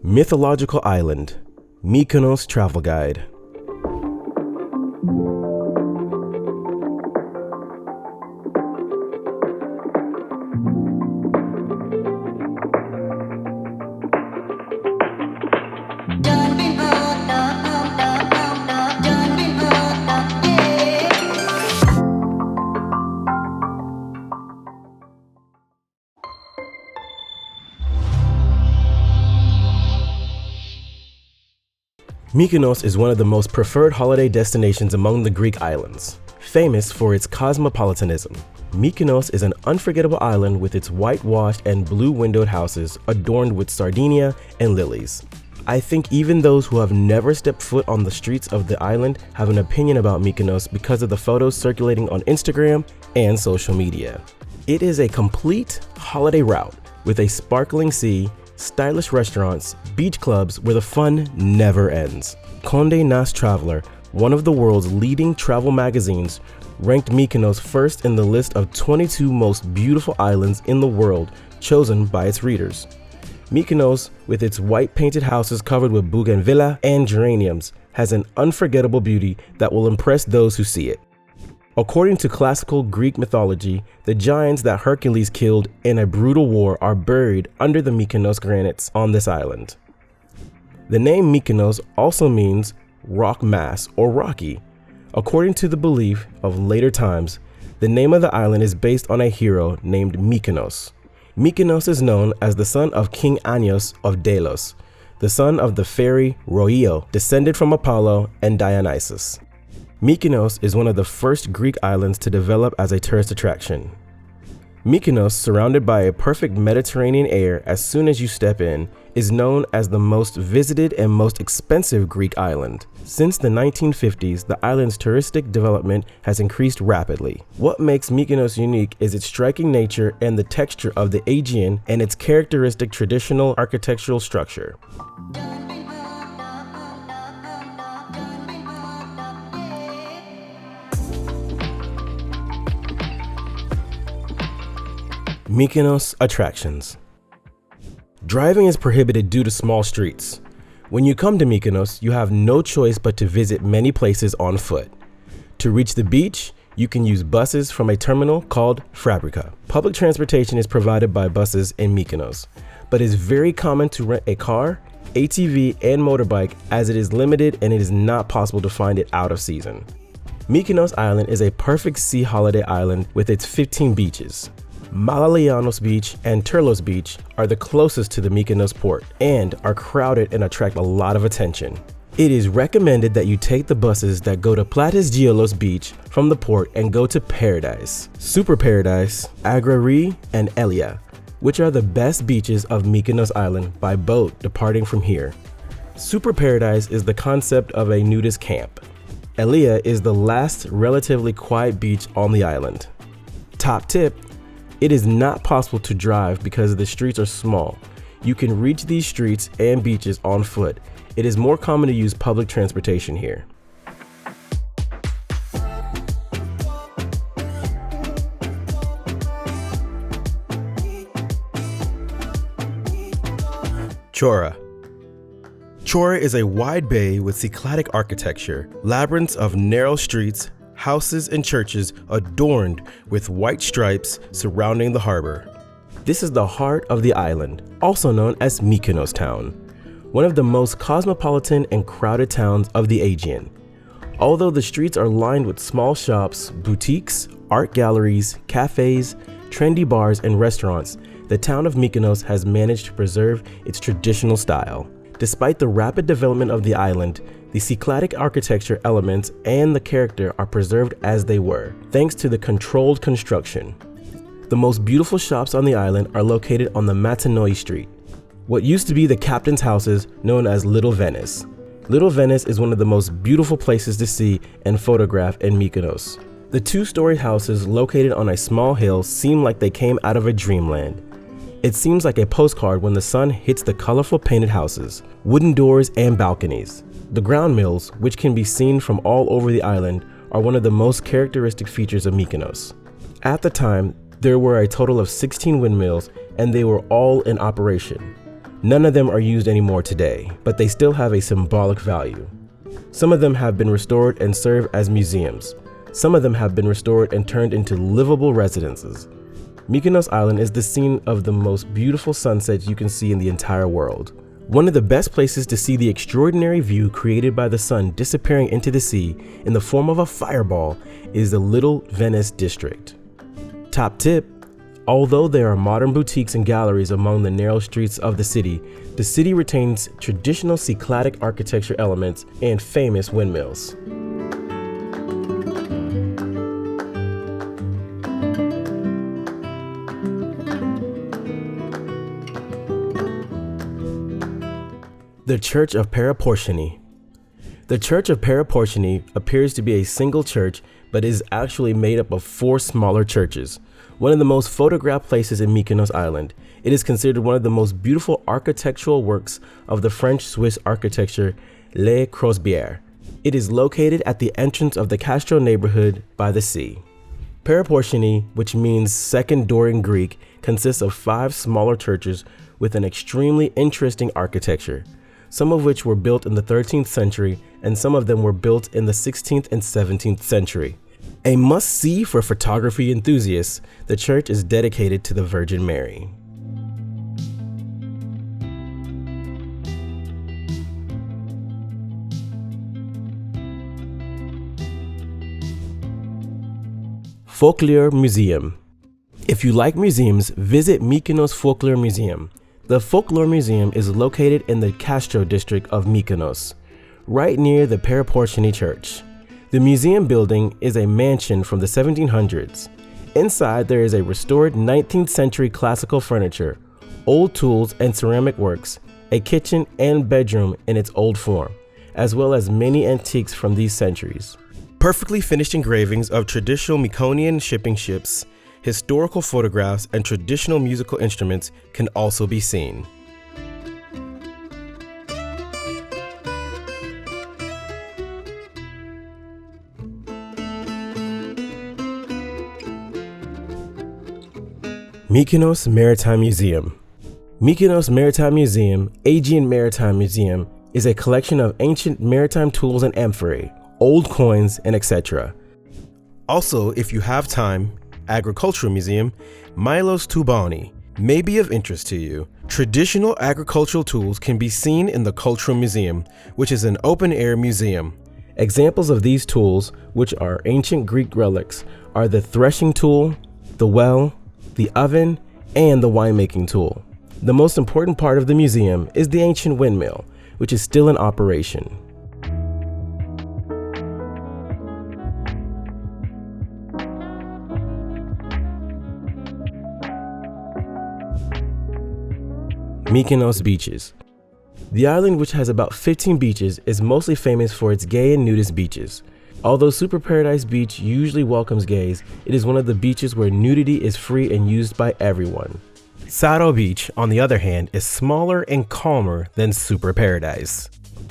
Mythological Island, Mykonos Travel Guide. Mykonos is one of the most preferred holiday destinations among the Greek islands. Famous for its cosmopolitanism, Mykonos is an unforgettable island with its whitewashed and blue-windowed houses adorned with sardinia and lilies. I think even those who have never stepped foot on the streets of the island have an opinion about Mykonos because of the photos circulating on Instagram and social media. It is a complete holiday route with a sparkling sea, stylish restaurants, beach clubs where the fun never ends. Conde Nast Traveler, one of the world's leading travel magazines, ranked Mykonos first in the list of 22 most beautiful islands in the world chosen by its readers. Mykonos, with its white painted houses covered with bougainvillea and geraniums, has an unforgettable beauty that will impress those who see it. According to classical Greek mythology, the giants that Hercules killed in a brutal war are buried under the Mykonos granites on this island. The name Mykonos also means rock mass or rocky. According to the belief of later times, the name of the island is based on a hero named Mykonos. Mykonos is known as the son of King Aeneas of Delos, the son of the fairy Rhoio, descended from Apollo and Dionysus. Mykonos is one of the first Greek islands to develop as a tourist attraction. Mykonos, surrounded by a perfect Mediterranean air as soon as you step in, is known as the most visited and most expensive Greek island. Since the 1950s, the island's touristic development has increased rapidly. What makes Mykonos unique is its striking nature and the texture of the Aegean and its characteristic traditional architectural structure. Mykonos attractions. Driving is prohibited due to small streets. When you come to Mykonos, you have no choice but to visit many places on foot. To reach the beach, you can use buses from a terminal called Fabrika. Public transportation is provided by buses in Mykonos, but it's very common to rent a car, ATV, and motorbike as it is limited and it is not possible to find it out of season. Mykonos Island is a perfect sea holiday island with its 15 beaches. Mykonos Beach and Turlos Beach are the closest to the Mykonos port and are crowded and attract a lot of attention. It is recommended that you take the buses that go to Platis Gioulos Beach from the port and go to Paradise, Super Paradise, Agrari, and Elia, which are the best beaches of Mykonos Island by boat departing from here. Super Paradise is the concept of a nudist camp. Elia is the last relatively quiet beach on the island. Top tip: it is not possible to drive because the streets are small. You can reach these streets and beaches on foot. It is more common to use public transportation here. Chora. Chora is a wide bay with Cycladic architecture, labyrinths of narrow streets, houses and churches adorned with white stripes surrounding the harbor. This is the heart of the island, also known as Mykonos Town, one of the most cosmopolitan and crowded towns of the Aegean. Although the streets are lined with small shops, boutiques, art galleries, cafes, trendy bars, and restaurants, the town of Mykonos has managed to preserve its traditional style. Despite the rapid development of the island, the Cycladic architecture elements and the character are preserved as they were, thanks to the controlled construction. The most beautiful shops on the island are located on the Matanoi Street, what used to be the captain's houses known as Little Venice. Little Venice is one of the most beautiful places to see and photograph in Mykonos. The two-story houses located on a small hill seem like they came out of a dreamland. It seems like a postcard when the sun hits the colorful painted houses, wooden doors, and balconies. The ground mills, which can be seen from all over the island, are one of the most characteristic features of Mykonos. At the time, there were a total of 16 windmills and they were all in operation. None of them are used anymore today, but they still have a symbolic value. Some of them have been restored and serve as museums. Some of them have been restored and turned into livable residences. Mykonos Island is the scene of the most beautiful sunsets you can see in the entire world. One of the best places to see the extraordinary view created by the sun disappearing into the sea in the form of a fireball is the Little Venice district. Top tip: although there are modern boutiques and galleries among the narrow streets of the city retains traditional Cycladic architecture elements and famous windmills. The Church of Paraportionee. The Church of Paraportionee appears to be a single church, but is actually made up of 4 smaller churches. One of the most photographed places in Mykonos Island, it is considered one of the most beautiful architectural works of the French-Swiss architecture Le Corbusier. It is located at the entrance of the Castro neighborhood by the sea. Paraportionee, which means second door in Greek, consists of 5 smaller churches with an extremely interesting architecture, some of which were built in the 13th century and some of them were built in the 16th and 17th century. A must-see for photography enthusiasts, the church is dedicated to the Virgin Mary. Folklore Museum. If you like museums, visit Mykonos Folklore Museum. The Folklore Museum is located in the Castro district of Mykonos, right near the Paraportionee Church. The museum building is a mansion from the 1700s. Inside there is a restored 19th century classical furniture, old tools and ceramic works, a kitchen and bedroom in its old form, as well as many antiques from these centuries. Perfectly finished engravings of traditional Mykonoan shipping ships, historical photographs, and traditional musical instruments can also be seen. Mykonos Maritime Museum. Mykonos Maritime Museum, Aegean Maritime Museum, is a collection of ancient maritime tools and amphorae, old coins, and etc. Also, if you have time, Agricultural Museum, Mylos Toubani, may be of interest to you. Traditional agricultural tools can be seen in the Cultural Museum, which is an open-air museum. Examples of these tools, which are ancient Greek relics, are the threshing tool, the well, the oven, and the winemaking tool. The most important part of the museum is the ancient windmill, which is still in operation. Mykonos beaches. The island, which has about 15 beaches, is mostly famous for its gay and nudist beaches. Although Super Paradise Beach usually welcomes gays, it is one of the beaches where nudity is free and used by everyone. Sado Beach, on the other hand, is smaller and calmer than Super Paradise.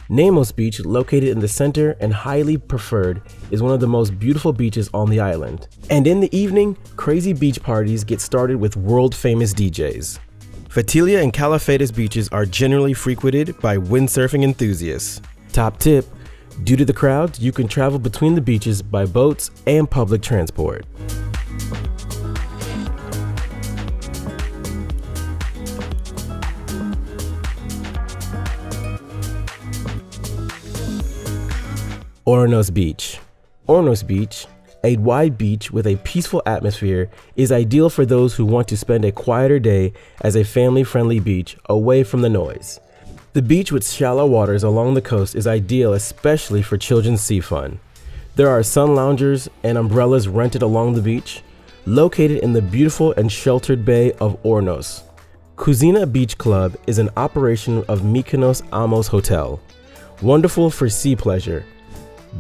Namos Beach, located in the center and highly preferred, is one of the most beautiful beaches on the island. And in the evening, crazy beach parties get started with world-famous DJs. Fatilia and Calafetas beaches are generally frequented by windsurfing enthusiasts. Top tip: due to the crowds, you can travel between the beaches by boats and public transport. Ornos Beach. Ornos Beach, a wide beach with a peaceful atmosphere, is ideal for those who want to spend a quieter day as a family-friendly beach away from the noise. The beach with shallow waters along the coast is ideal especially for children's sea fun. There are sun loungers and umbrellas rented along the beach, located in the beautiful and sheltered bay of Ornos. Cousina Beach Club is an operation of Mykonos Amos Hotel, wonderful for sea pleasure.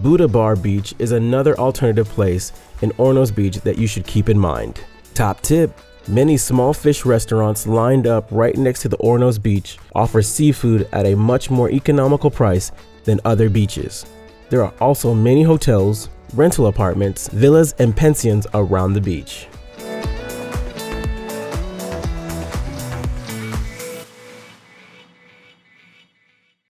Buddha Bar Beach is another alternative place in Ornos Beach that you should keep in mind. Top tip: many small fish restaurants lined up right next to the Ornos Beach offer seafood at a much more economical price than other beaches. There are also many hotels, rental apartments, villas, and pensions around the beach.